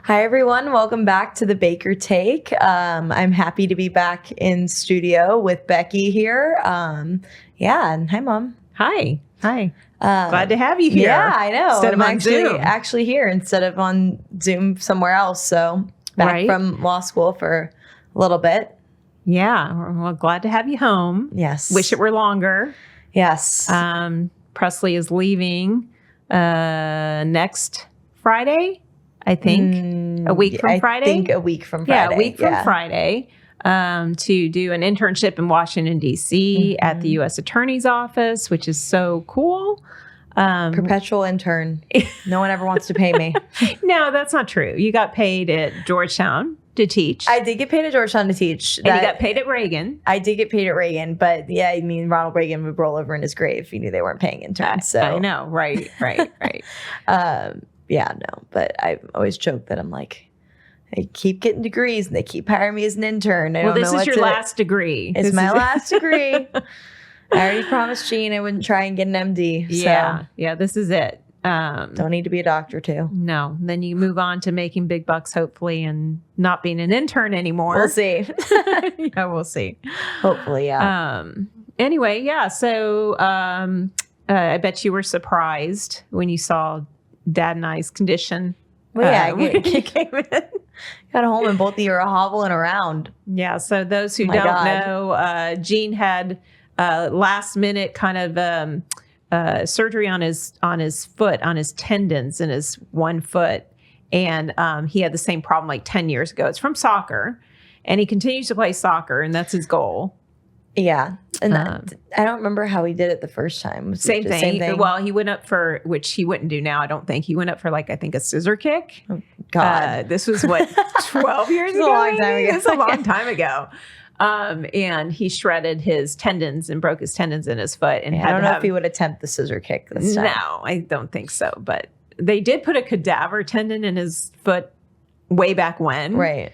Hi, everyone. Welcome back to the Baker Take. I'm happy to be back in studio with Becky here. And hi, Mom. Hi. Glad to have you here. Yeah, I know. Instead of I'm on Zoom. actually here instead of on Zoom somewhere else. So back Right. from law school for a little bit. Yeah. Well, glad to have you home. Yes. Wish it were longer. Yes. Presley is leaving next Friday, I think. A week from Friday? I think a week from Friday. Yeah, a week from Friday. To do an internship in Washington, D.C. at the U.S. Attorney's Office, which is so cool. Perpetual intern. No one ever wants to pay me. No, that's not true. You got paid at Georgetown to teach. I did get paid at Georgetown to teach. And you got paid at Reagan. I did get paid at Reagan, but yeah, I mean, Ronald Reagan would roll over in his grave if he knew they weren't paying interns. So I know, right. Yeah, no, but I always joke that I'm like, I keep getting degrees and they keep hiring me as an intern. Well, this is your last degree. It's my last degree. I already promised Jean I wouldn't try and get an MD. Yeah, this is it. Don't need to be a doctor too. No, then you move on to making big bucks, hopefully, and not being an intern anymore. We'll see. Yeah, we'll see. Hopefully, yeah. Anyway, yeah. So I bet you were surprised when you saw Dad and I's condition. Well, yeah, when you came in. Got home and both of you are hobbling around. Yeah. So those who don't know, Gene had last minute kind of surgery on his foot, on his tendons in his one foot. And he had the same problem like 10 years ago. It's from soccer. And he continues to play soccer, and that's his goal. Yeah. And I don't remember how he did it the first time. Same thing. Well, he went up for, which he wouldn't do now, I don't think. He went up for I think a scissor kick. Oh, God. This was 12 years ago? A long time ago. It's a long time ago. And he shredded his tendons and broke his tendons in his foot. And I don't know if he would attempt the scissor kick this time. No, I don't think so. But they did put a cadaver tendon in his foot way back when. Right.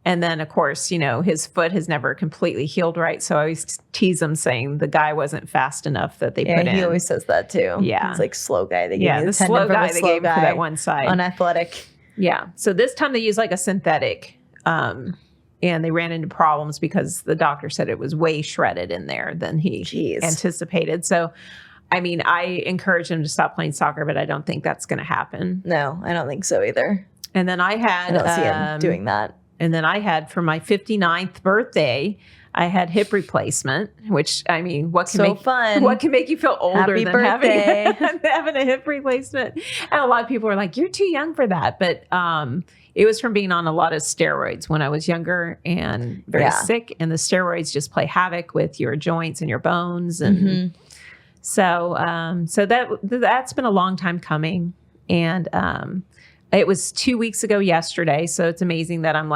And then, of course, his foot has never completely healed right. So I always tease him saying the guy wasn't fast enough that they put in. Yeah, he always says that too. Yeah. It's like slow guy. They gave the slow guy they gave for that one side. Unathletic. Yeah. So this time they used a synthetic. And they ran into problems because the doctor said it was way shredded in there than he anticipated. So, I mean, I encouraged him to stop playing soccer, but I don't think that's going to happen. No, I don't think so either. And then I don't see him doing that. And then I had, for my 59th birthday, I had hip replacement, which, I mean, what can make you feel older than having a hip replacement? And a lot of people are like, you're too young for that. But it was from being on a lot of steroids when I was younger and very sick. And the steroids just play havoc with your joints and your bones. And so that's been a long time coming. And it was 2 weeks ago yesterday. So it's amazing that I'm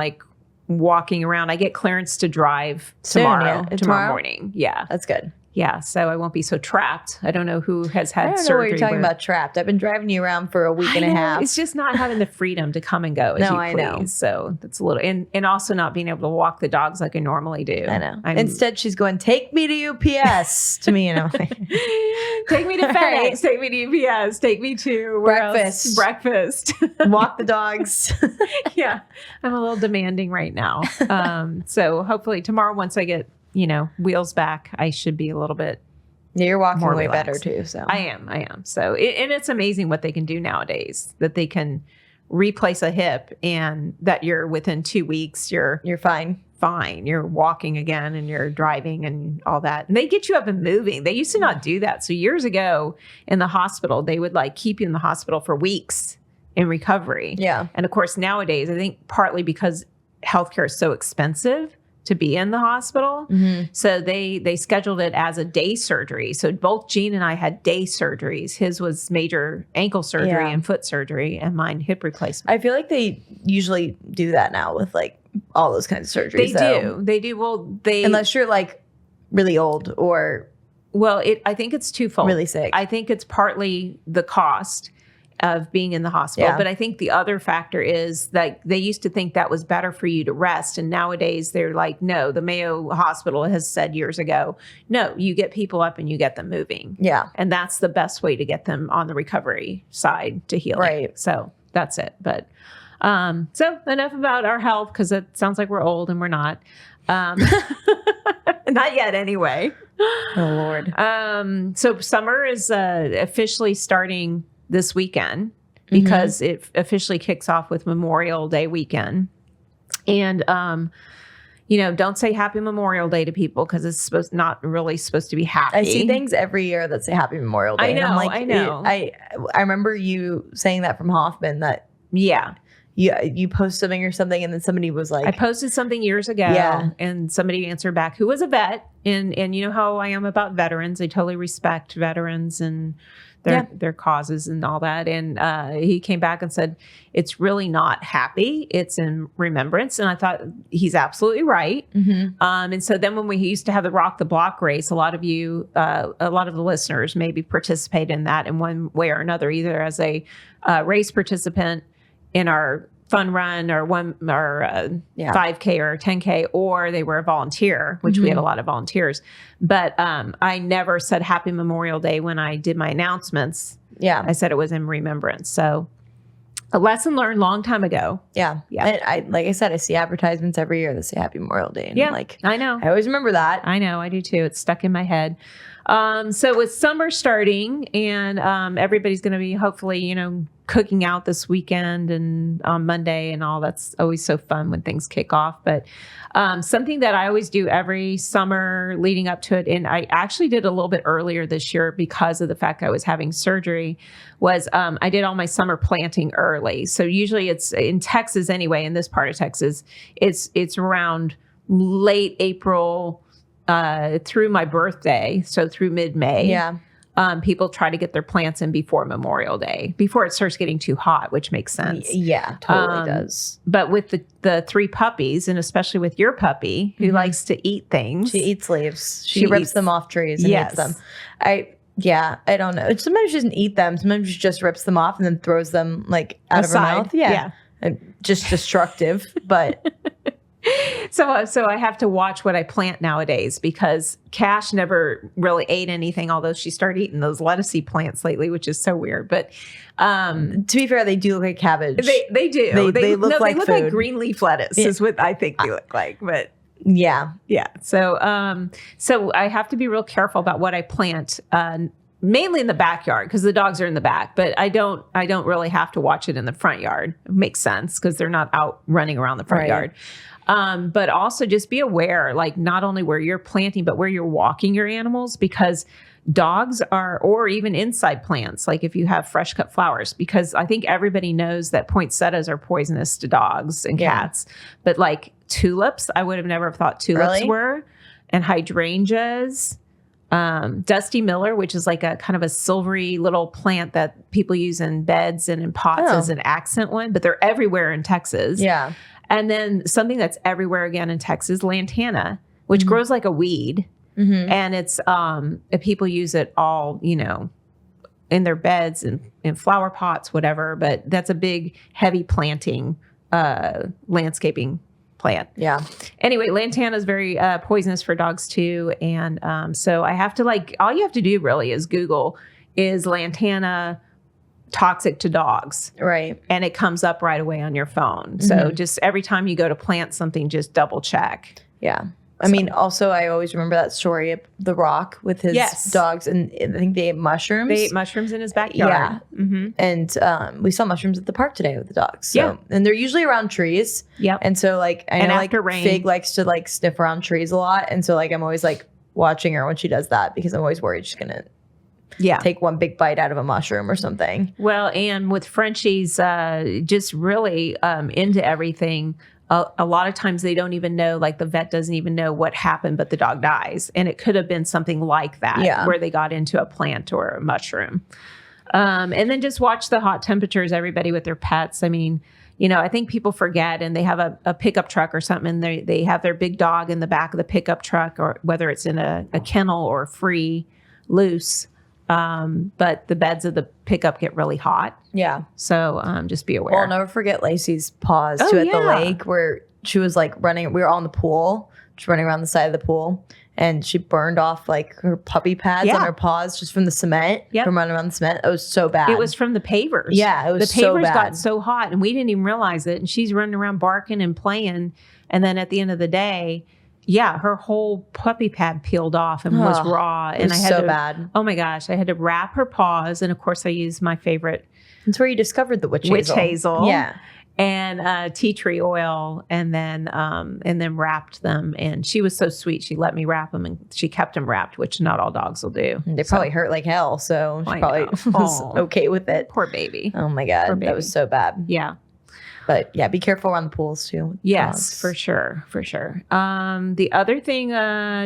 walking around. I get clearance to drive tomorrow morning. Yeah. That's good. Yeah. So I won't be so trapped. I don't know who has had surgery. I don't know what you're talking about trapped. I've been driving you around for a week and a half. It's just not having the freedom to come and go as you please. I know. So that's a little, and also not being able to walk the dogs like I normally do. I know. Instead, she's going, take me to UPS to me, take me to FedEx, take me to UPS, take me to breakfast, walk the dogs. Yeah. I'm a little demanding right now. So hopefully tomorrow, once I get wheels back, I should be a little bit. You're walking more way relaxed. better too. So I am. So and it's amazing what they can do nowadays. That they can replace a hip, and that you're within 2 weeks, you're fine. You're walking again, and you're driving, and all that. And they get you up and moving. They used to not do that. So years ago in the hospital, they would keep you in the hospital for weeks in recovery. Yeah. And of course, nowadays, I think partly because healthcare is so expensive to be in the hospital. Mm-hmm. So they scheduled it as a day surgery. So both Gene and I had day surgeries. His was major ankle surgery and foot surgery, and mine hip replacement. I feel like they usually do that now with all those kinds of surgeries. They do. Well, unless you're really old or. Well, I think it's twofold. Really sick. I think it's partly the cost of being in the hospital. Yeah. But I think the other factor is that they used to think that was better for you to rest. And nowadays they're like, no, the Mayo Hospital has said years ago, no, you get people up and you get them moving. Yeah. And that's the best way to get them on the recovery side to heal. Right. So that's it. But So enough about our health, because it sounds like we're old and we're not. Not yet anyway. Oh, Lord. So summer is officially starting this weekend, because it officially kicks off with Memorial Day weekend. And, don't say Happy Memorial Day to people, because it's not really supposed to be happy. I see things every year that say Happy Memorial Day. I know. I remember you saying that from Hoffman, that you post something or something, and then somebody was like, I posted something years ago, and somebody answered back who was a vet, and you know how I am about veterans. I totally respect veterans and their causes and all that. And he came back and said, it's really not happy. It's in remembrance. And I thought he's absolutely right. And so then when we used to have the Rock the Block race, a lot of the listeners maybe participate in that in one way or another, either as a race participant in our fun run or 5K or 10K, or they were a volunteer, which we had a lot of volunteers. But I never said Happy Memorial Day when I did my announcements. Yeah. I said it was in remembrance. So a lesson learned long time ago. Yeah. And I like I said, I see advertisements every year that say Happy Memorial Day. And I know. I always remember that. I know. I do too. It's stuck in my head. So with summer starting, and everybody's going to be hopefully, cooking out this weekend and on Monday and all. That's always so fun when things kick off. But something that I always do every summer leading up to it, and I actually did a little bit earlier this year because of the fact I was having surgery, was I did all my summer planting early. So usually it's in Texas anyway, in this part of Texas, it's around late April through my birthday, so through mid-May. Yeah. People try to get their plants in before Memorial Day, before it starts getting too hot, which makes sense. Yeah, totally does. But with the three puppies, and especially with your puppy, who likes to eat things. She eats leaves. She rips them off trees and eats them. I don't know. Sometimes she doesn't eat them. Sometimes she just rips them off and then throws them out of her mouth. Yeah. And just destructive, but... So I have to watch what I plant nowadays, because Cash never really ate anything, although she started eating those lettucey plants lately, which is so weird. But to be fair, they do look like cabbage. They do. They look like green leaf lettuce is what I think they look like. But yeah. So I have to be real careful about what I plant. Mainly in the backyard, because the dogs are in the back, but I don't really have to watch it in the front yard. It makes sense because they're not out running around the front yard. But also just be aware, not only where you're planting, but where you're walking your animals, because dogs are, or even inside plants, like if you have fresh cut flowers, because I think everybody knows that poinsettias are poisonous to dogs and cats, but tulips, I would have never thought tulips were, and hydrangeas. Dusty Miller, which is like a kind of a silvery little plant that people use in beds and in pots as an accent one, but they're everywhere in Texas. Yeah. And then something that's everywhere again in Texas, lantana, which grows like a weed. And it's, people use it all, in their beds and in flower pots, whatever, but that's a big, heavy planting, landscaping plant. Yeah. Anyway, lantana is very poisonous for dogs too. And so I have to all you have to do really is Google, is lantana toxic to dogs? Right. And it comes up right away on your phone. So just every time you go to plant something, just double check. Yeah. I mean, also, I always remember that story of The Rock with his dogs, and I think they ate mushrooms. They ate mushrooms in his backyard. Yeah. And we saw mushrooms at the park today with the dogs. So, and they're usually around trees. Yep. And so, I know, after rain. Fig likes to, sniff around trees a lot. And so, I'm always, watching her when she does that, because I'm always worried she's going to take one big bite out of a mushroom or something. Well, and with Frenchies, just really into everything. A lot of times they don't even know, the vet doesn't even know what happened, but the dog dies. And it could have been something like that, where they got into a plant or a mushroom. And then just watch the hot temperatures, everybody with their pets. I mean, I think people forget, and they have a pickup truck or something, and they have their big dog in the back of the pickup truck, or whether it's in a kennel or free, loose. But the beds of the pickup get really hot. Yeah. So just be aware. Well, I'll never forget Lacey's paws too at the lake, where she was running. We were all in the pool She's running around the side of the pool, and she burned off like her puppy pads on her paws just from the cement, from running around the cement. It was so bad. It was from the pavers. Yeah, it was so bad. The pavers got so hot, and we didn't even realize it. And she's running around barking and playing. And then at the end of the day, her whole puppy pad peeled off and was raw. And I had bad. Oh my gosh, I had to wrap her paws. And of course, I used my favorite. That's where you discovered the witch hazel. Yeah. And tea tree oil, and then wrapped them. And she was so sweet. She let me wrap them, and she kept them wrapped, which not all dogs will do. They probably hurt like hell, so she probably was okay with it. Poor baby. Oh my God, that was so bad. Yeah. But yeah, be careful around the pools too. Yes, for sure. The other thing,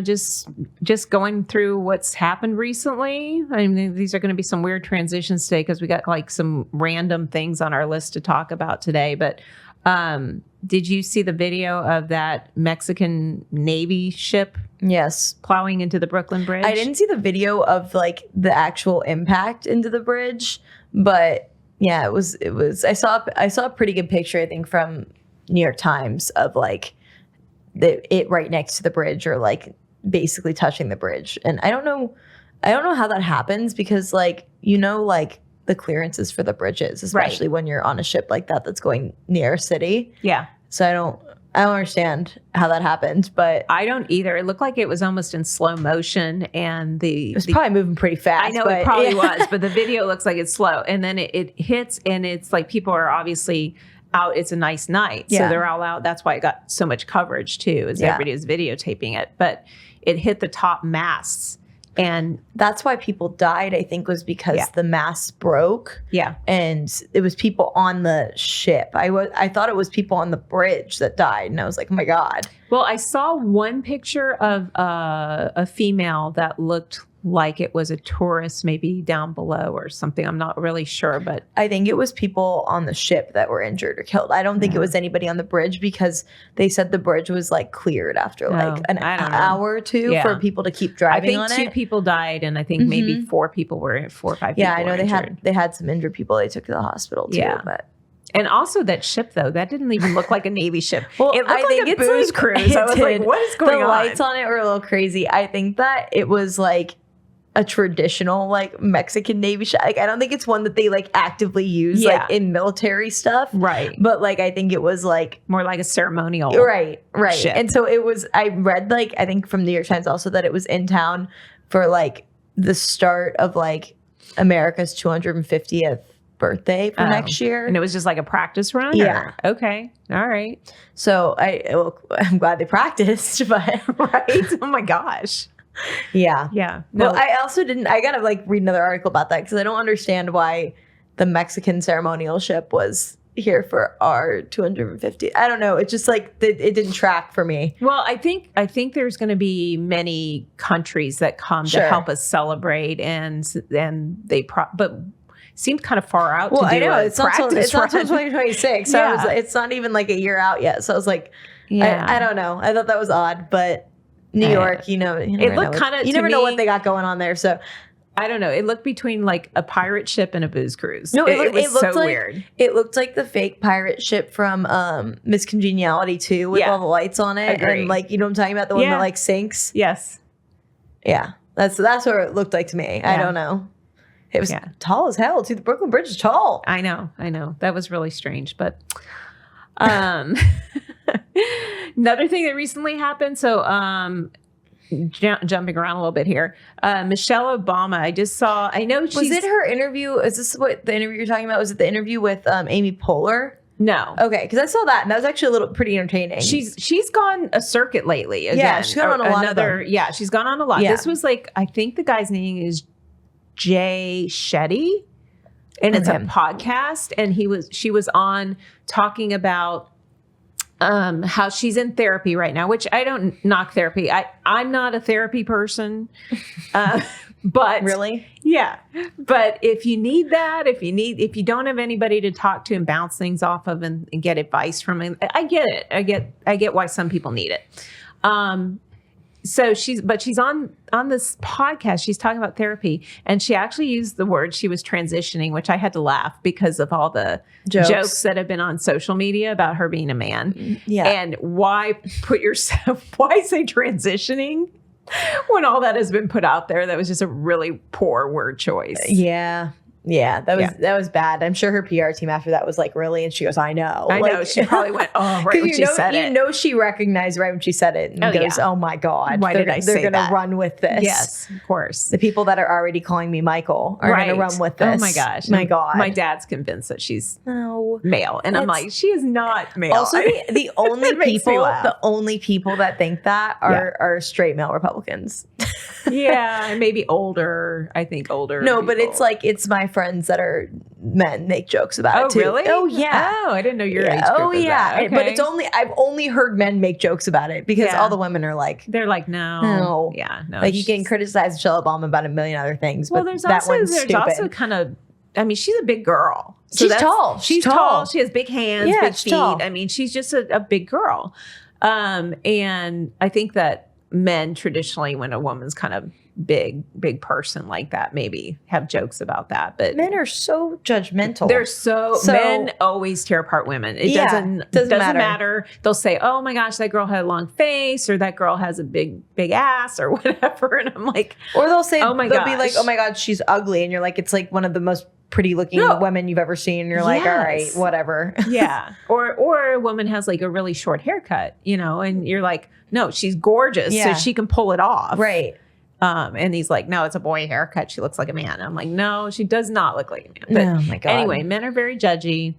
just going through what's happened recently. I mean, these are going to be some weird transitions today because we got like some random things on our list to talk about today. But did you see the video of that Mexican Navy ship? Yes, plowing into the Brooklyn Bridge. I didn't see the video of like the actual impact into the bridge, but. Yeah, it was. I saw a pretty good picture, I think, from New York Times of like it right next to the bridge, or like basically touching the bridge. And I don't know how that happens, because like like the clearances for the bridges, especially when you're on a ship like that that's going near a city. Yeah. So I don't understand how that happened, but I don't either. It looked like it was almost in slow motion, and it was probably moving pretty fast. I know it probably was, but the video looks like it's slow, and then it hits, and it's like people are obviously out. It's a nice night, so they're all out. That's why it got so much coverage too, is everybody was videotaping it. But it hit the top masts. And that's why people died, I think, was because the mast broke. Yeah. And it was people on the ship. I thought it was people on the bridge that died. And I was like, oh my God. Well, I saw one picture of a female that looked like it was a tourist, maybe down below or something. I'm not really sure, but I think it was people on the ship that were injured or killed. I don't think it was anybody on the bridge, because they said the bridge was like cleared after like an hour or two for people to keep driving on it. I think 2 people died, and I think maybe 4 people were 4 or 5 people. Yeah, I know they had some injured people they took to the hospital too. Yeah. But and also that ship, though, that didn't even look like a Navy ship. Well, it looked like a booze cruise. I was like, what is going on? The lights on it were a little crazy. I think that it was like a traditional like Mexican Navy ship. Like, I don't think it's one that they like actively use like in military stuff. Right. But like, I think it was like more like a ceremonial. Right. Ship. And so it was, I read like, I think from New York Times also, that it was in town for like the start of like America's 250th birthday for next year. And it was just like a practice run? Yeah. Okay. All right. So I'm glad they practiced, but right. Oh my gosh. Yeah. Yeah. No. Well, I also I gotta like read another article about that, because I don't understand why the Mexican ceremonial ship was here for our 250. I don't know. It's just like it didn't track for me. Well, I think there's going to be many countries that come to help us celebrate, and they but seemed kind of far out. Well, to do I know it's not until 2026. So it's not even like a year out yet. So I was like, I don't know. I thought that was odd, but New York, it looked kind of. You never know what they got going on there. So I don't know. It looked between like a pirate ship and a booze cruise. No, it was looked so like, weird. It looked like the fake pirate ship from Miss Congeniality 2 with all the lights on it. Agreed. And like, you know what I'm talking about? The one that like sinks. Yes. Yeah. That's what it looked like to me. Yeah. I don't know. It was tall as hell too. The Brooklyn Bridge is tall. I know. That was really strange, but another thing that recently happened. So, jumping around a little bit here, Michelle Obama. I just saw. I know. Was it her interview? Is this what the interview you're talking about? Was it the interview with Amy Poehler? No. Okay, because I saw that, and that was actually pretty entertaining. She's gone a circuit lately. Again. Yeah, she's gone on a lot of them. Yeah, she's gone on a lot. Yeah. This was like, I think the guy's name is Jay Shetty, and it's a podcast, and she was on talking about how she's in therapy right now, which I don't knock therapy. I'm not a therapy person, but really, yeah. But if you need that, if you don't have anybody to talk to and bounce things off of and get advice from, I get it. I get why some people need it. So she's on this podcast. She's talking about therapy, and she actually used the word she was transitioning, which I had to laugh because of all the jokes that have been on social media about her being a man. Yeah. And why say transitioning when all that has been put out there? That was just a really poor word choice. Yeah. Yeah, that was bad. I'm sure her PR team after that was like, really? And she goes, I know. I know. She probably went, oh, right when she said it. You know she recognized right when she said it and goes, oh my God. Why did I say that? They're going to run with this. Yes, of course. The people that are already calling me Michael are going to run with this. Oh my gosh. My God. My dad's convinced that she's male. And I'm like, she is not male. Also, the only people that think that are straight male Republicans. Yeah, maybe older. I think older. No, people. But it's my friends that are men make jokes about it too. Really? Oh yeah. Oh, I didn't know your age group. Oh yeah. Okay. But I've only heard men make jokes about it because all the women are like, they're like, no. Yeah, no. Like you can criticize Michelle Obama about a million other things, but there's that one's stupid. Also kind of, I mean, she's a big girl. So she's tall. She's tall. She has big hands, big feet. Tall. I mean, she's just a big girl. And I think that men traditionally, when a woman's kind of big person like that, maybe have jokes about that. But men are so judgmental. Men always tear apart women. It doesn't matter. They'll say, oh my gosh, that girl had a long face, or that girl has a big ass, or whatever. And I'm like, or they'll say, they'll be like, oh my God, she's ugly. And you're like, it's like one of the most pretty looking women you've ever seen. And you're like, all right, whatever. Yeah. Or a woman has like a really short haircut, and you're like, no, she's gorgeous. So she can pull it off. Right. And he's like, no, it's a boy haircut. She looks like a man. I'm like, no, she does not look like a man. But oh my God. Anyway, men are very judgy.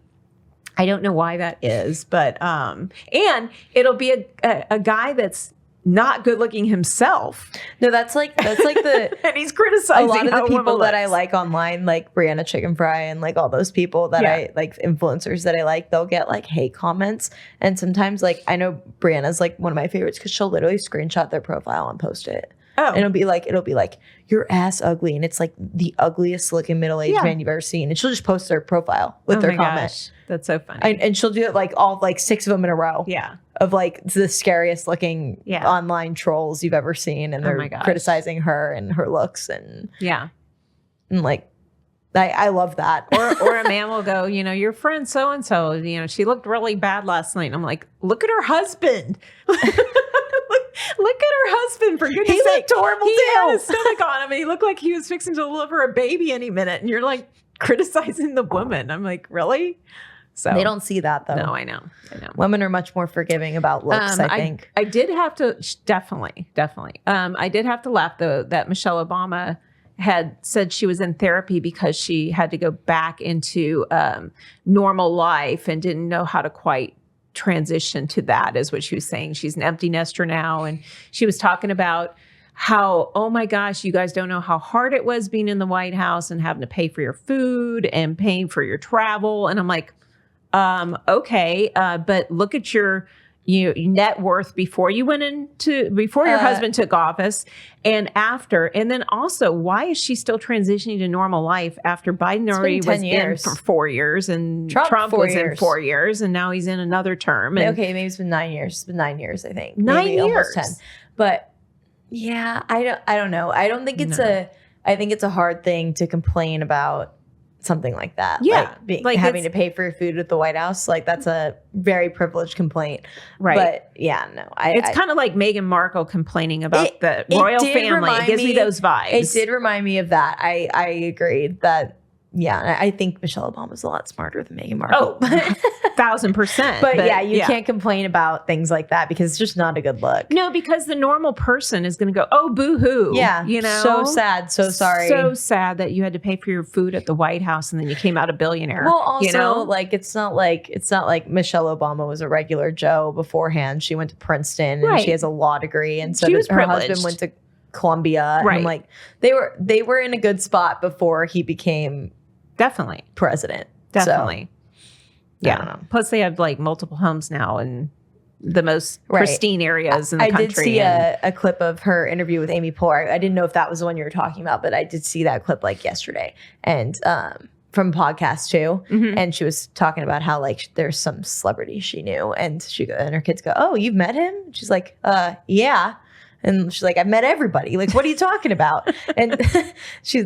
I don't know why that is, but and it'll be a guy that's not good looking himself. No, that's like the and he's criticizing a lot of the people that I like online, like Brianna Chicken Fry and like all those people that I like, influencers that I like, they'll get like hate comments. And sometimes like I know Brianna's like one of my favorites because she'll literally screenshot their profile and post it. Oh. And it'll be like your ass ugly, and it's like the ugliest looking middle-aged man you've ever seen, and she'll just post their profile with their comment. Gosh. That's so funny. And she'll do it like all like 6 of them in a row. Yeah, of like the scariest looking online trolls you've ever seen, and they're criticizing her and her looks and like. I love that. Or a man will go, your friend so-and-so, she looked really bad last night. And I'm like, look at her husband. Look at her husband, for goodness sake. He looked horrible too. He had a stomach on him. And he looked like he was fixing to deliver a baby any minute. And you're like criticizing the woman. I'm like, really? So they don't see that though. No, I know. Women are much more forgiving about looks, I think. I did have to, definitely. I did have to laugh though that Michelle Obama had said she was in therapy because she had to go back into normal life and didn't know how to quite transition to that, is what she was saying. She's an empty nester now. And she was talking about how, oh my gosh, you guys don't know how hard it was being in the White House and having to pay for your food and paying for your travel. And I'm like, okay, but look at your net worth before your husband took office and after. And then also, why is she still transitioning to normal life after Biden already was in for 4 years and Trump was in 4 years and now he's in another term? And okay, maybe it's been 9 years. It's been 9 years, I think. 9 maybe years. Almost 10. But yeah, I don't know. I don't think it's I think it's a hard thing to complain about something like that. Yeah. Like having to pay for your food at the White House. Like that's a very privileged complaint. Right. But yeah, no. It's kind of like Meghan Markle complaining about the royal family. It gives me those vibes. It did remind me of that. I agreed that, yeah, I think Michelle Obama's a lot smarter than Meghan Markle. Oh, 1000%. But yeah, you can't complain about things like that because it's just not a good look. No, because the normal person is going to go, oh, boo-hoo. Yeah, so sad, so sorry. So sad that you had to pay for your food at the White House and then you came out a billionaire. Well, also, like, it's not like Michelle Obama was a regular Joe beforehand. She went to Princeton and she has a law degree. And so her husband went to Columbia. Right. And like, they were in a good spot before he became definitely president. Definitely. So, yeah. I don't know. Plus, they have like multiple homes now in the most pristine areas in the country. I did see a clip of her interview with Amy Poehler. I didn't know if that was the one you were talking about, but I did see that clip like yesterday, and from a podcast too. Mm-hmm. And she was talking about how like there's some celebrity she knew, and her kids go, "Oh, you've met him?" She's like, "Yeah." And she's like, I've met everybody. Like, what are you talking about? And she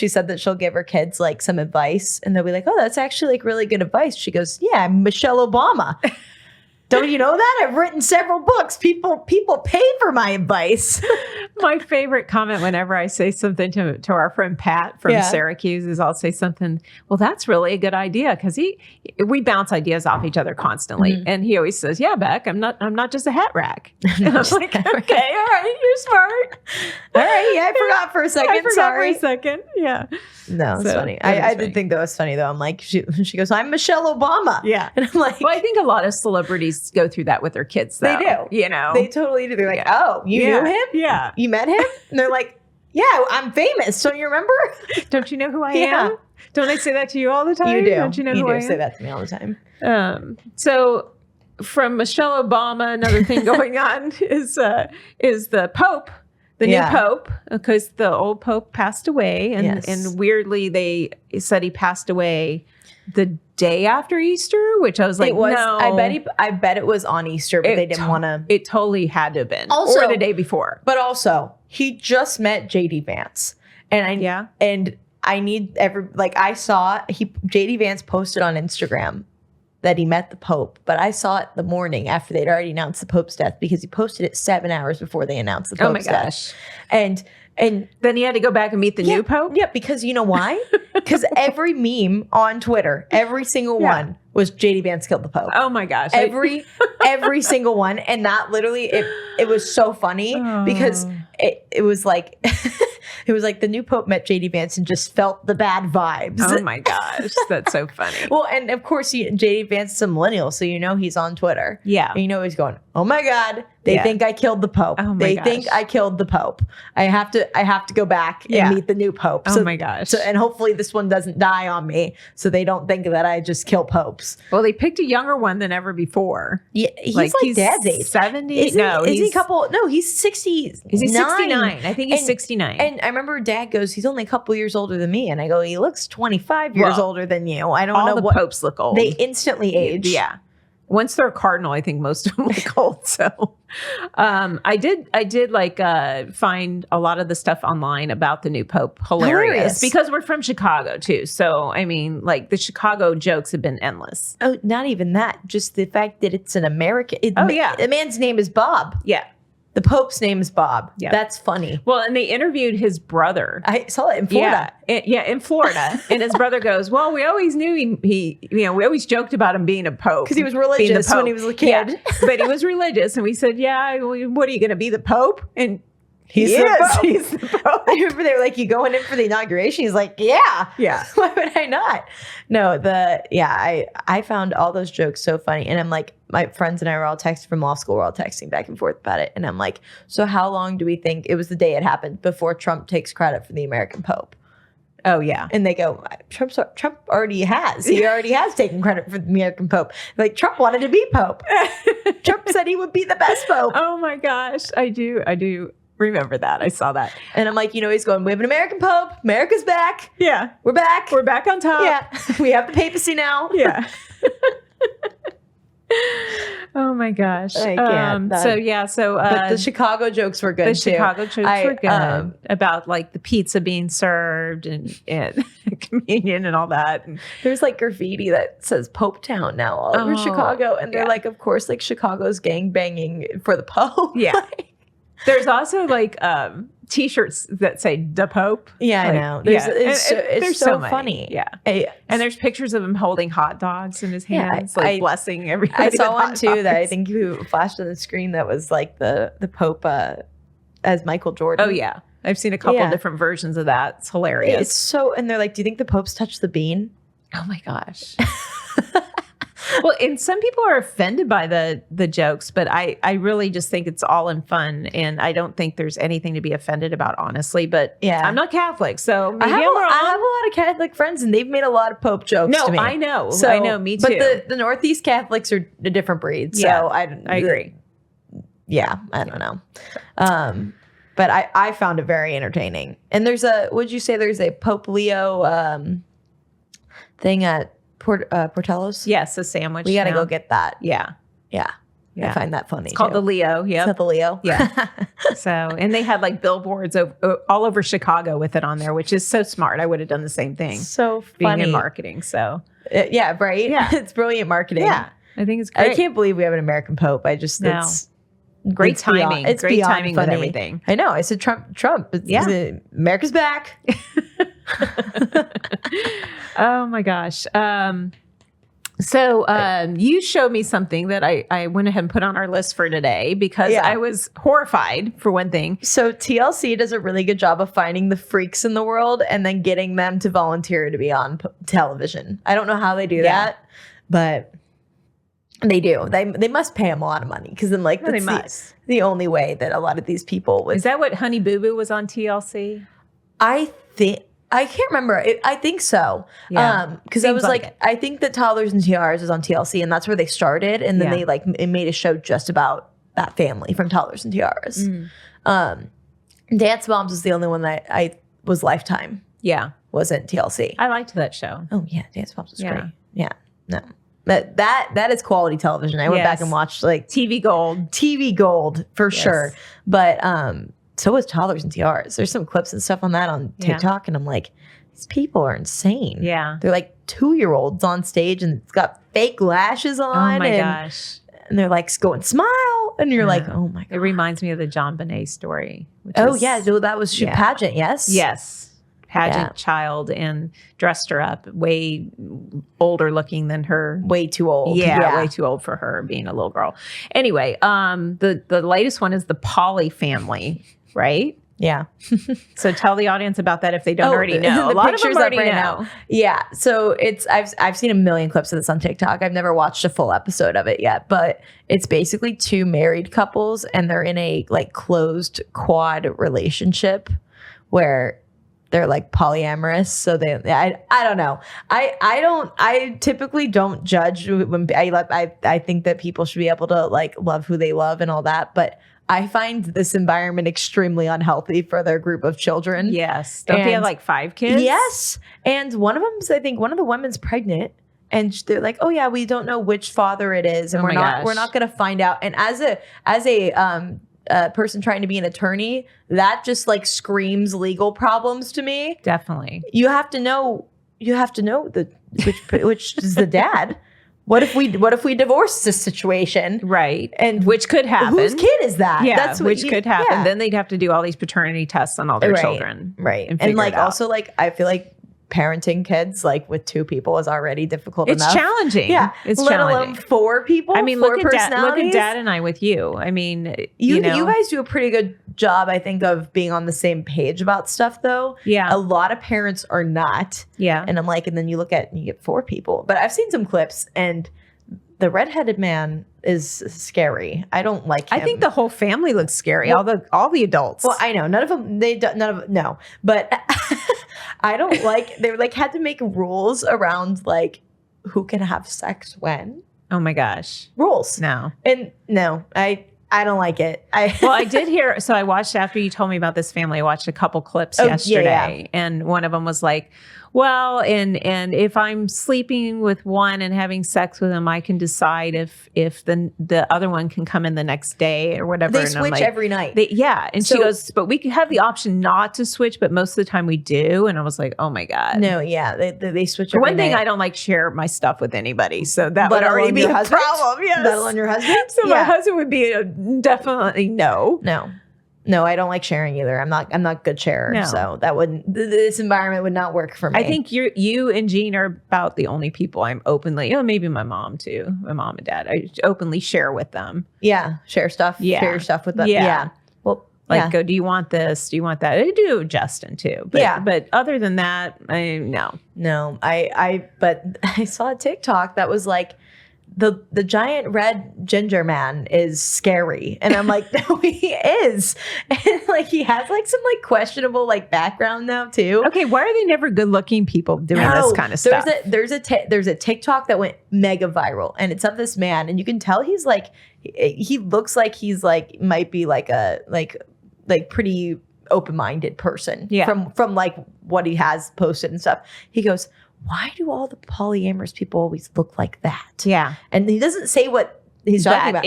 said that she'll give her kids like some advice and they'll be like, oh, that's actually like really good advice. She goes, yeah, I'm Michelle Obama. Don't you know that? I've written several books. People pay for my advice. My favorite comment whenever I say something to our friend Pat from Syracuse is I'll say something, well, that's really a good idea, because we bounce ideas off each other constantly. Mm-hmm. And he always says, yeah, Beck, I'm not just a hat rack. And I'm like, okay, all right, you're smart. All right, yeah, I forgot for a second. Yeah. No, it's funny. I did think that was funny though. I'm like, she goes, I'm Michelle Obama. Yeah. And I'm like, well, I think a lot of celebrities go through that with their kids though. They do. You know? They totally do. They're like, oh, you knew him? Yeah. You met him? And they're like, yeah, I'm famous. Don't you remember? Don't you know who I am? Don't I say that to you all the time? You do. Don't you know who I am? You do say that to me all the time. So from Michelle Obama, another thing going on is the Pope. The new Pope, because the old Pope passed away, and weirdly they said he passed away the day after Easter, which I was like, no. I bet it was on Easter, but they didn't want to. It totally had to have been, also, or the day before. But also, he just met JD Vance, and I need I saw JD Vance posted on Instagram that he met the Pope, but I saw it the morning after they'd already announced the Pope's death, because he posted it 7 hours before they announced the Pope's death. And then he had to go back and meet the new Pope? Yeah, because you know why? Because every meme on Twitter, every single one was JD Vance killed the Pope. Oh my gosh. Every single one. And that literally, it was so funny because it was like... It was like the new Pope met JD Vance and just felt the bad vibes. Oh my gosh, that's so funny. Well, and of course, JD Vance is a millennial, so you know he's on Twitter. Yeah. And you know he's going, oh my God, they think I killed the Pope. Oh my they gosh. think I killed the Pope. I have to go back and meet the new Pope. Oh my gosh. And hopefully this one doesn't die on me, so they don't think that I just kill popes. Well, they picked a younger one than ever before. Yeah, he's like Dad's age. 70? He's 60. Is he 69? I think he's 69. And I remember Dad goes, he's only a couple years older than me. And I go, he looks 25 years older than you. I don't know what popes look old. They instantly age. Yeah. Once they're a cardinal, I think most of them look old. So I did find a lot of the stuff online about the new Pope hilarious because we're from Chicago too. So, I mean, like the Chicago jokes have been endless. Oh, not even that. Just the fact that it's an American. The man's name is Bob. Yeah. The Pope's name is Bob. Yeah. That's funny. Well, and they interviewed his brother. I saw it in Florida. In Florida. And his brother goes, well, we always knew we always joked about him being a Pope. Because he was religious when he was a kid. Yeah. But he was religious. And we said, what are you going to be, the Pope? And He's the Pope. I remember they were like, you going in for the inauguration? He's like, yeah. Why would I not? No, I found all those jokes so funny. And I'm like, my friends and I were all texting from law school. We're all texting back and forth about it. And I'm like, so how long do we think, it was the day it happened, before Trump takes credit for the American Pope? Oh, yeah. And they go, Trump already has. He already has taken credit for the American Pope. Like, Trump wanted to be Pope. Trump said he would be the best Pope. Oh, my gosh. I do remember that. I saw that. And I'm like, he's going, we have an American Pope. America's back. Yeah. We're back. We're back on top. Yeah. We have the papacy now. Yeah. Oh my gosh. I can't. But the Chicago jokes were good too. Chicago jokes were good about like the pizza being served and communion and all that. And there's like graffiti that says Pope Town now all over Chicago. And they're like, of course, like Chicago's gang banging for the Pope. Yeah. There's also like T-shirts that say "the Pope." Yeah, I know. It's so funny. Yeah, and there's pictures of him holding hot dogs in his hands, blessing everybody. I saw one too that I think you flashed on the screen that was like the Pope as Michael Jordan. Oh yeah, I've seen a couple different versions of that. It's hilarious. It's so, and they're like, "Do you think the Pope's touched the bean?" Oh my gosh. Well, and some people are offended by the jokes, but I really just think it's all in fun, and I don't think there's anything to be offended about, honestly. But I'm not Catholic, so maybe I have a lot of Catholic friends, and they've made a lot of Pope jokes to me. I know. So, I know, me too. But the Northeast Catholics are a different breed, so I agree. Yeah, I don't know. But I found it very entertaining. And there's would you say there's a Pope Leo thing at Portillo's? Yes, a sandwich. We got to go get that. Yeah. I find that funny. It's called the Leo. Yeah. The Leo. Yeah. So, and they had like billboards all over Chicago with it on there, which is so smart. I would have done the same thing. So funny. Being in marketing. So yeah, right. Yeah. It's brilliant marketing. Yeah. I think it's great. I can't believe we have an American Pope. It's great timing. It's great timing with everything. I know. I said Trump. America's back. Oh my gosh. So you showed me something that I went ahead and put on our list for today because I was horrified, for one thing. So TLC does a really good job of finding the freaks in the world and then getting them to volunteer to be on television. I don't know how they do that, but they do. They must pay them a lot of money because then that's the only way that a lot of these people would. Is that what Honey Boo Boo was on TLC? I can't remember. I think so. Yeah. Because I was I think that Toddlers and Tiaras is on TLC, and that's where they started. And then they made a show just about that family from Toddlers and Tiaras. Dance Moms is the only one that I was Lifetime. Yeah. Wasn't TLC. I liked that show. Oh yeah, Dance Moms was great. Yeah. No. That is quality television. I went back and watched TV Gold for sure. But so was Toddlers and Tiaras. There's some clips and stuff on that on TikTok, and I'm like, these people are insane. Yeah. They're like 2-year-olds on stage and it's got fake lashes on. Oh my gosh. And they're like going, smile. And you're like, oh my God. It reminds me of the John Bonet story. So that was pageant, yes? Yes. Pageant child, and dressed her up way older looking than her. Way too old. Yeah, way too old for her being a little girl. Anyway, the latest one is the Poly family, right? Yeah. So tell the audience about that if they don't already know. A lot of them already know. Yeah. So I've seen a million clips of this on TikTok. I've never watched a full episode of it yet, but it's basically 2 married couples and they're in a closed quad relationship where they're polyamorous. So I don't know. I typically don't judge when I think that people should be able to love who they love and all that, but I find this environment extremely unhealthy for their group of children. Yes. Don't they have 5 kids? Yes. And one of them's, I think one of the women's pregnant. And they're like, oh yeah, we don't know which father it is. And we're not going to find out. And as a person trying to be an attorney, that just screams legal problems to me. Definitely. You have to know which is the dad. What if we divorce this situation? Right. And which could happen. Whose kid is that? Yeah, that's which could happen. Yeah. Then they'd have to do all these paternity tests on all their children. Right. And also I feel like parenting kids with 2 people is already difficult enough. It's challenging. Yeah. It's let challenging. alone 4 people. I mean, look at Dad and I with you. I mean, you guys do a pretty good job, I think, of being on the same page about stuff though. Yeah. A lot of parents are not. Yeah. And I'm and then you look at and you get 4 people. But I've seen some clips and the redheaded man is scary. I don't like him. I think the whole family looks scary. Well, all the adults. Well, I know none of them. No. But I don't they had to make rules around who can have sex when. Oh my gosh. Rules. No. And no, I don't like it. Well, I did hear. So I watched after you told me about this family. I watched a couple clips yesterday, and one of them was well, and if I'm sleeping with one and having sex with him, I can decide if the other one can come in the next day or whatever. They switch every night. And she goes, but we can have the option not to switch, but most of the time we do. And I was like, oh my God. No, yeah, they switch every one thing night. I don't share my stuff with anybody, so that would already be a problem. Yes. Let alone your husband. So my husband would be definitely no. No, I don't like sharing either. I'm not good sharer, so that wouldn't. This environment would not work for me. I think you and Jean are about the only people I'm openly. Maybe my mom too. My mom and dad. I openly share with them. Yeah, share stuff. Yeah, share your stuff with them. Yeah. Well, go. Do you want this? Do you want that? I do Justin too. But, But other than that, no. But I saw a TikTok that was the giant red ginger man is scary. And I'm like, no, he is. And he has some questionable background now too. Okay, why are they never good looking people doing this kind of stuff? There's a TikTok that went mega viral and it's of this man and you can tell he's he looks like he's might be a pretty open-minded person from what he has posted and stuff. He goes, why do all the polyamorous people always look like that? Yeah. And he doesn't say what he's talking about.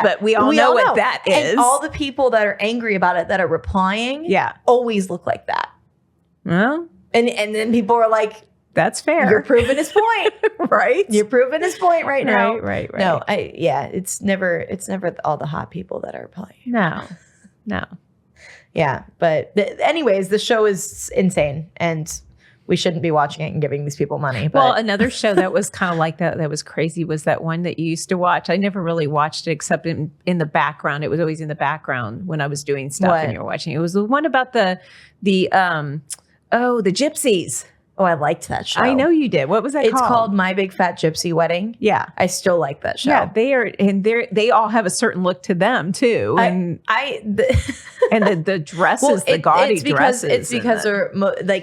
But we all know what that is. And all the people that are angry about it that are replying always look like that. Well, and then people are like, that's fair. You're proving his point. Right? You're proving his point right now. Right. No, it's never all the hot people that are replying. No. Yeah, but anyways, the show is insane, and we shouldn't be watching it and giving these people money. But. Well, another show that was kind of like that was crazy was that one that you used to watch. I never really watched it except in the background. It was always in the background when I was doing stuff and you were watching. It was the one about the gypsies. Oh, I liked that show. I know you did. What was that called? It's called My Big Fat Gypsy Wedding. Yeah. I still like that show. Yeah, they all have a certain look to them too. And the dresses, the gaudy dresses. It's because they're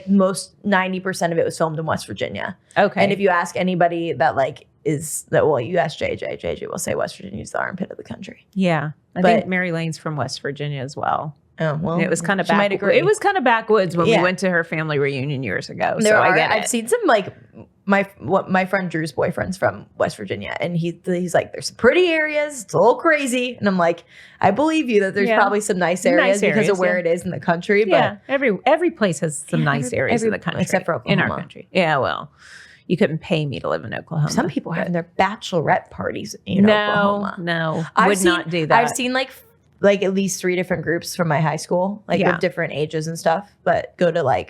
most 90% of it was filmed in West Virginia. Okay. And if you ask anybody that you ask JJ will say West Virginia is the armpit of the country. Yeah. I think Mary Lane's from West Virginia as well. Oh, well, it was kind of it was kind of backwoods when we went to her family reunion years ago. I've seen some my friend Drew's boyfriend's from West Virginia, and he's like, there's some pretty areas, it's a little crazy, and I'm like, I believe you that there's probably some nice areas because of where it is in the country. But every place has some nice areas in the country, except for Oklahoma. In our country. Yeah, well, you couldn't pay me to live in Oklahoma. Some people having their bachelorette parties in Oklahoma. No, would not do that. I've seen like at least 3 different groups from my high school, with different ages and stuff, but go to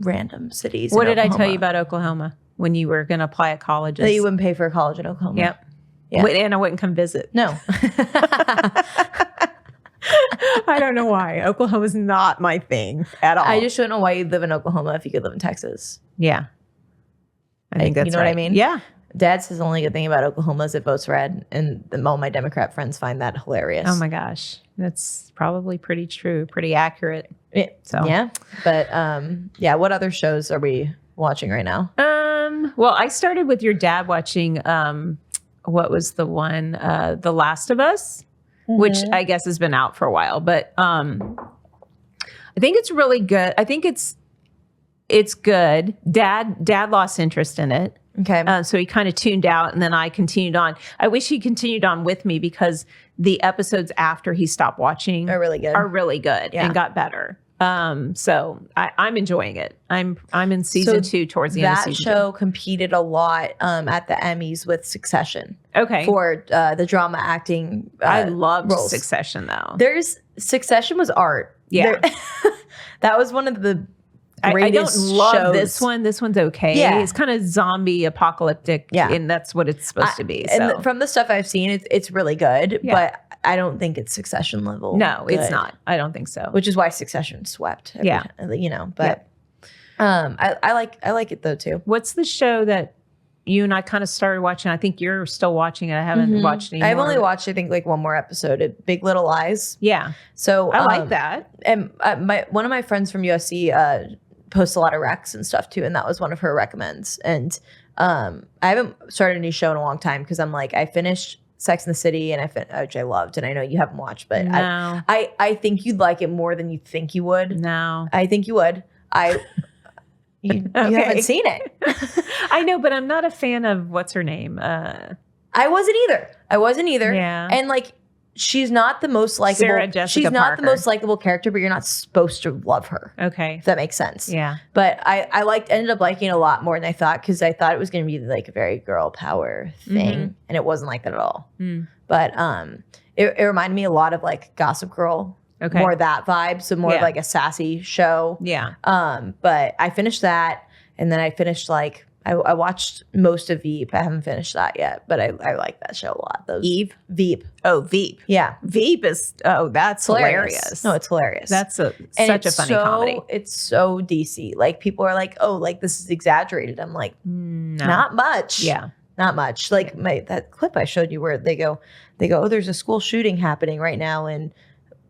random cities. What did I tell you about Oklahoma when you were going to apply at colleges? That you wouldn't pay for a college in Oklahoma. Yep. Yeah. And I wouldn't come visit. No. I don't know why. Oklahoma's not my thing at all. I just don't know why you'd live in Oklahoma if you could live in Texas. Yeah. I think that's you know what I mean? Yeah. Dad says the only good thing about Oklahoma is it votes red, and all my Democrat friends find that hilarious. Oh my gosh, that's probably pretty true, pretty accurate. Yeah, but what other shows are we watching right now? Well, I started with your dad watching. What was the one? The Last of Us, which I guess has been out for a while, but I think it's really good. I think it's good. Dad lost interest in it. Okay. So he kind of tuned out, and then I continued on. I wish he continued on with me because the episodes after he stopped watching are really good and got better. So I'm enjoying it. I'm in season 2 towards the end of season 2. That show competed a lot at the Emmys with Succession. Okay. For the drama acting I loved roles. Succession though. Succession was art. Yeah. That was one of the I don't love shows. this one. This one's okay. Yeah. It's kind of zombie apocalyptic, and that's what it's supposed to be. So. And from the stuff I've seen, it's really good, but I don't think it's Succession level. No, it's not. I don't think so. Which is why Succession swept. But I like it though too. What's the show that you and I kind of started watching? I think you're still watching it. I haven't watched it anymore. I've only watched, I think, one more episode, Big Little Lies. Yeah. So I like that. And one of my friends from USC posts a lot of recs and stuff too, and that was one of her recommends. And I haven't started a new show in a long time because I'm like, I finished Sex and the City, and which I loved, and I know you haven't watched, but no. I think you'd like it more than you think you would. No, I think you would. You haven't seen it. I know, but I'm not a fan of what's her name. I wasn't either. Yeah, and she's not the most likable. Sarah Jessica she's not Parker. The most likable character, but you're not supposed to love her. Okay, if that makes sense. Yeah, but I ended up liking it a lot more than I thought because I thought it was going to be a very girl power thing, and it wasn't like that at all. But it reminded me a lot of Gossip Girl. Okay, more that vibe, so more of a sassy show. Yeah. But I finished that, and then I finished I watched most of Veep. I haven't finished that yet, but I like that show a lot. Veep. Oh, Veep. Yeah. Veep is, that's hilarious. No, it's hilarious. That's such a funny comedy. It's so DC. People are like, oh, this is exaggerated. I'm like, no. Not much. Yeah. Not much. That clip I showed you where they go, oh, there's a school shooting happening right now in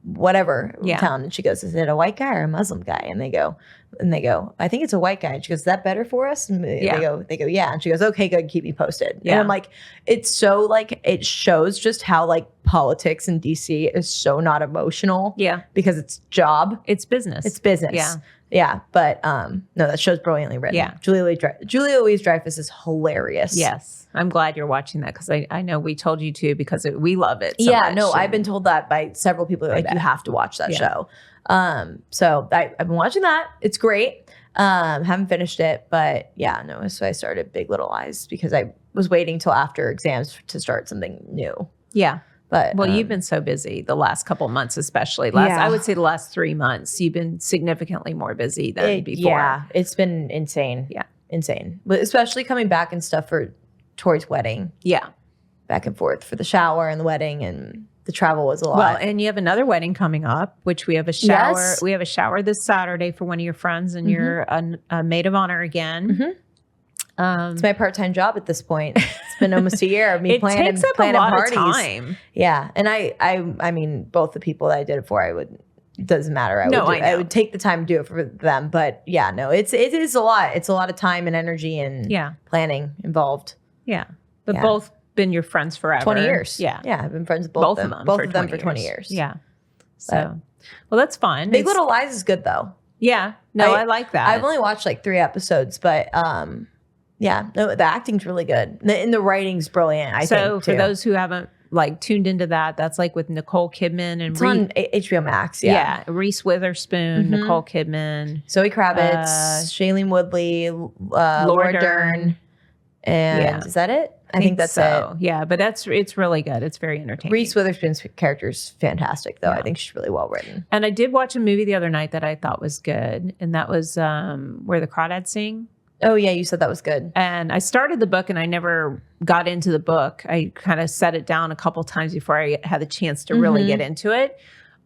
whatever town. And she goes, is it a white guy or a Muslim guy? And they go, And they go, I think it's a white guy. And she goes, is that better for us? And they go, yeah. And she goes, okay, good. Keep me posted. Yeah. And I'm like, it's so like, it shows just how like politics in DC is so not emotional. Yeah. Because it's job. It's business. It's business. Yeah. Yeah. But no, that show's brilliantly written. Yeah. Julia Louis-Dreyfus is hilarious. Yes. I'm glad you're watching that because I know we told you to because we love it so much. No, I've been told that by several people. Like, you have to watch that show. So I've been watching that. It's great. Haven't finished it, but yeah, no. So I started Big Little Lies because I was waiting till after exams to start something new. Yeah. But you've been so busy the last couple months, especially I would say the last 3 months, you've been significantly more busy than before. Yeah, it's been insane. Yeah. Insane. But especially coming back and stuff for Tori's wedding. Yeah. Back and forth for the shower and the wedding, and the travel was a lot. Well, and you have another wedding coming up, which we have a shower. Yes. We have a shower this Saturday for one of your friends, and you're a maid of honor again. Mm-hmm. It's my part-time job at this point. It's been almost a year of me planning takes up a lot parties. Of time. Yeah, and I mean, both the people that I did it for, it doesn't matter. I would take the time to do it for them. But yeah, no, it is a lot. It's a lot of time and energy and planning involved. Yeah, but both been your friends forever. 20 years. Yeah, I've been friends with both of them. Both of them for 20 years. Yeah. So, well, that's fun. Big Little Lies is good though. Yeah. No, I like that. I've only watched like 3 episodes, but yeah, no, the acting's really good. And the writing's brilliant, I think. So for those who haven't like tuned into that's like with Nicole Kidman and on HBO Max. Yeah. Reese Witherspoon, Nicole Kidman, Zoe Kravitz, Shailene Woodley, Laura Dern. And is that it? I think that's it. Yeah, but it's really good. It's very entertaining. Reese Witherspoon's character's fantastic, though. Yeah. I think she's really well written. And I did watch a movie the other night that I thought was good, and that was Where the Crawdads Sing. Oh, yeah, you said that was good. And I started the book, and I never got into the book. I kind of set it down a couple times before I had the chance to really get into it.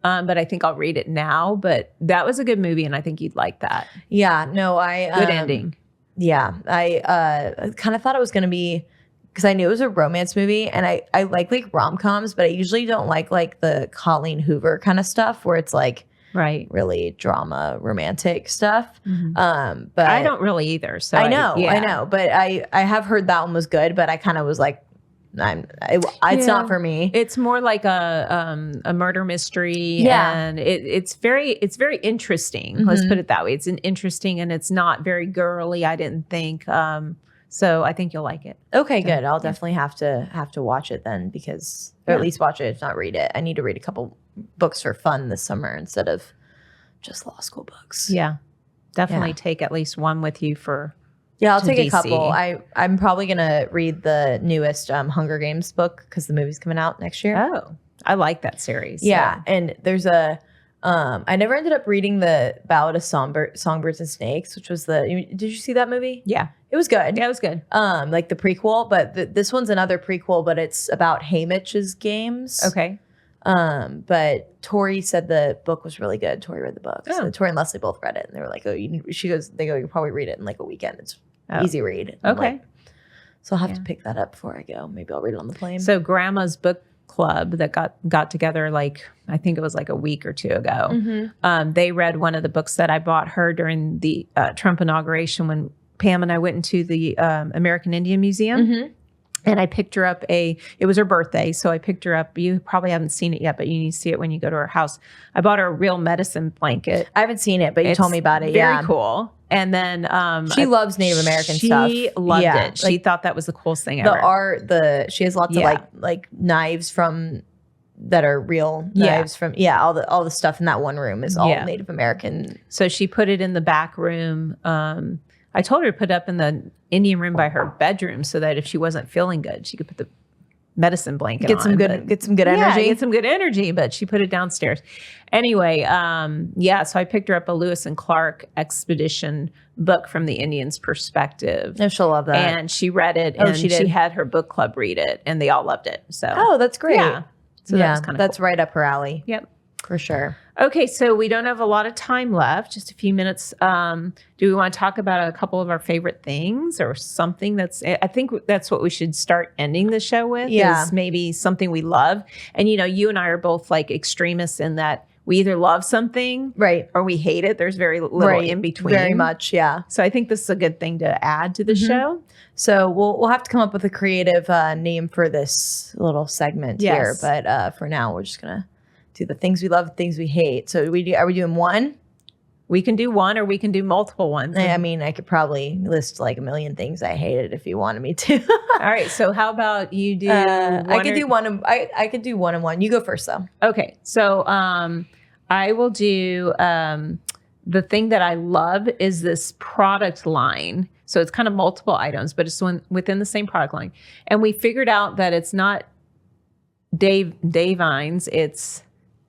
But I think I'll read it now. But that was a good movie, and I think you'd like that. Yeah, no, good ending. Yeah, I kind of thought it was going to be, because I knew it was a romance movie, and I like rom-coms, but I usually don't like the Colleen Hoover kind of stuff where it's like really drama romantic stuff. But I don't really either. So I know, but I have heard that one was good, but I kind of was like, it's not for me. It's more like a murder mystery, and it's very interesting. Let's put it that way. It's interesting, and it's not very girly, I didn't think. So I think you'll like it. Okay, good. I'll definitely have to watch it then, because or at least watch it, if not read it. I need to read a couple books for fun this summer instead of just law school books. Yeah, definitely take at least one with you for. Yeah, I'll take DC. A couple. I'm probably gonna read the newest Hunger Games book because the movie's coming out next year. Oh, I like that series. Yeah, and there's I never ended up reading the Ballad of Songbirds and Snakes, which was did you see that movie? Yeah. It was good. Yeah, it was good. Like the prequel, but this one's another prequel, but it's about Haymitch's games. Okay. But Tori said the book was really good. Tori read the book. So Tori and Leslie both read it, and they were like, "Oh, you can probably read it in like a weekend. It's easy read." And okay. So I'll have to pick that up before I go. Maybe I'll read it on the plane. So Grandma's book club that got together, like I think it was like a week or 2 ago. They read one of the books that I bought her during the Trump inauguration when Pam and I went into the American Indian Museum. And I picked her up it was her birthday, so I picked her up. You probably haven't seen it yet, but you need to see it when you go to her house. I bought her a real medicine blanket. I haven't seen it, but you told me about it. Very cool. And then she loves Native American stuff. She loved it. She thought that was the coolest thing ever. She has lots of like knives from that are real knives from all the stuff in that one room is all Native American. So she put it in the back room. I told her to put it up in the Indian room by her bedroom so that if she wasn't feeling good, she could put the medicine blanket get some good energy. Get some good energy, but she put it downstairs. Anyway, so I picked her up a Lewis and Clark expedition book from the Indians' perspective. Oh, she'll love that. And she read it, and she had her book club read it, and they all loved it. So that's great. Yeah. So that's right up her alley. Yep. For sure. Okay, so we don't have a lot of time left, just a few minutes. Do we want to talk about a couple of our favorite things or something I think that's what we should start ending the show with is maybe something we love. And, you and I are both like extremists in that we either love something or we hate it. There's very little in between. Very much, yeah. So I think this is a good thing to add to the show. So we'll have to come up with a creative name for this little segment here. But for now, we're just going to do the things we love, things we hate. So are we doing one? We can do one or we can do multiple ones. I mean, I could probably list like a million things I hated if you wanted me to. All right. So how about you do I could do one. I could do one and one. You go first though. Okay. So I will do the thing that I love is this product line. So it's kind of multiple items, but it's within the same product line. And we figured out that it's not Davines, it's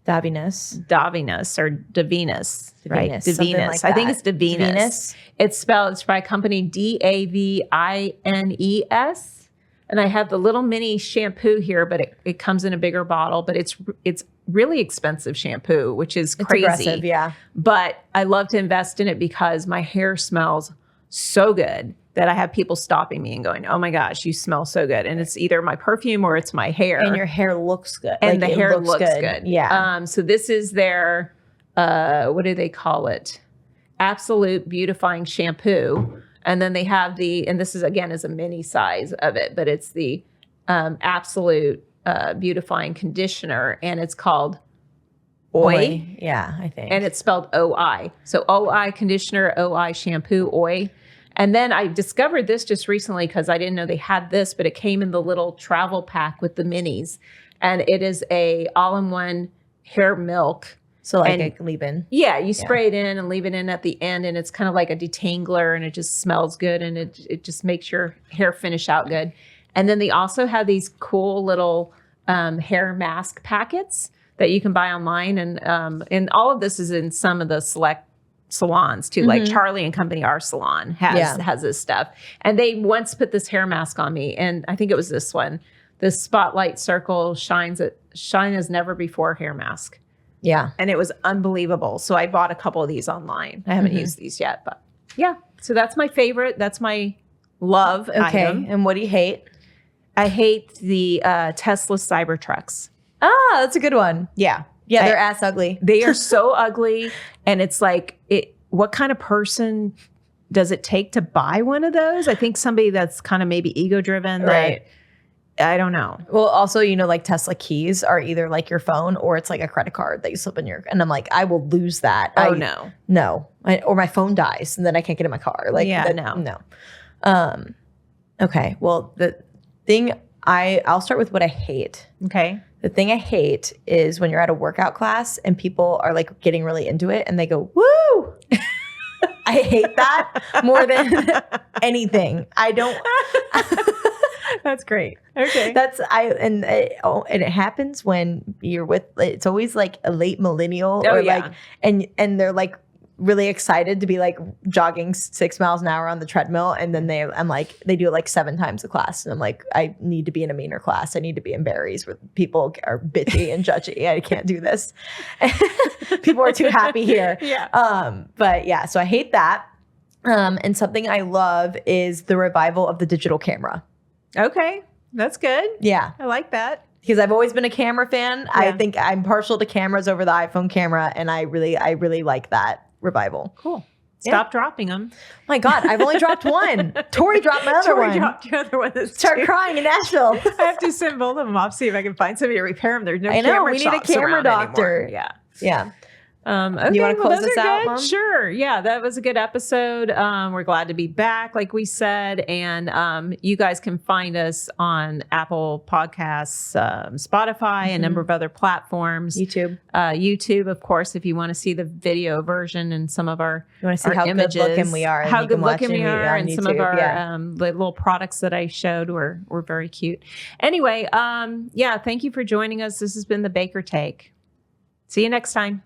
Davinus or Davinus, right? Davinus. Like I think it's Davinus. It's by a company Davines. And I have the little mini shampoo here, but it comes in a bigger bottle, but it's really expensive shampoo, which is crazy. It's aggressive, yeah. But I love to invest in it because my hair smells so good that I have people stopping me and going, oh my gosh, you smell so good. And it's either my perfume or it's my hair. And your hair looks good. And the hair looks good. Yeah. So this is their, what do they call it? Absolute Beautifying Shampoo. And then they have and this is again is a mini size of it, but it's the Absolute Beautifying Conditioner. And it's called OI. Yeah, I think. And it's spelled OI. So OI conditioner, OI shampoo, OI. And then I discovered this just recently because I didn't know they had this, but it came in the little travel pack with the minis. And it is a all-in-one hair milk. So like a leave-in. Yeah, you spray it in and leave it in at the end. And it's kind of like a detangler and it just smells good. And it just makes your hair finish out good. And then they also have these cool little hair mask packets that you can buy online. And all of this is in some of the select salons too, like Charlie and Company, our salon has this stuff. And they once put this hair mask on me, and I think it was this one, the Spotlight Circle Shine as Never Before hair mask. Yeah. And it was unbelievable. So I bought a couple of these online. I haven't used these yet, but yeah. So that's my favorite. That's my love item. And what do you hate? I hate the Tesla Cybertrucks. Ah, that's a good one. Yeah. Yeah, they're ass ugly. They are so ugly. And it's like, what kind of person does it take to buy one of those? I think somebody that's kind of maybe ego driven. Right. I don't know. Well, also, like Tesla keys are either like your phone or it's like a credit card that you slip in and I'm like, I will lose that. No. Or my phone dies and then I can't get in my car. Like, no. Okay. Well, the thing I'll start with what I hate. Okay. The thing I hate is when you're at a workout class and people are like getting really into it and they go, woo! I hate that more than anything. I don't. That's great. Okay. And it happens when you're with, it's always like a late millennial and they're like really excited to be like jogging 6 miles an hour on the treadmill. And then they do it like 7 times a class. And I'm like, I need to be in a meaner class. I need to be in Barry's where people are bitchy and judgy. I can't do this. People are too happy here. Yeah. But yeah, so I hate that. And something I love is the revival of the digital camera. Okay. That's good. Yeah. I like that. Because I've always been a camera fan. Yeah. I think I'm partial to cameras over the iPhone camera. And I really like that revival. Cool. Stop dropping them. My God, I've only dropped one. Tori dropped my other one. Tori dropped your other one. Start crying in Nashville. I have to send both of them off, see if I can find somebody to repair them. There's no camera camera we need a camera doctor. Anymore. Yeah. Okay, you want to close this out, Mom? Sure. Yeah, that was a good episode. We're glad to be back, like we said. And you guys can find us on Apple Podcasts, Spotify, a number of other platforms. YouTube, of course, if you want to see the video version and some of our you want to see how images, good looking we are. How good looking we are. And YouTube, some of our the little products that I showed were very cute. Anyway, thank you for joining us. This has been the Baker Take. See you next time.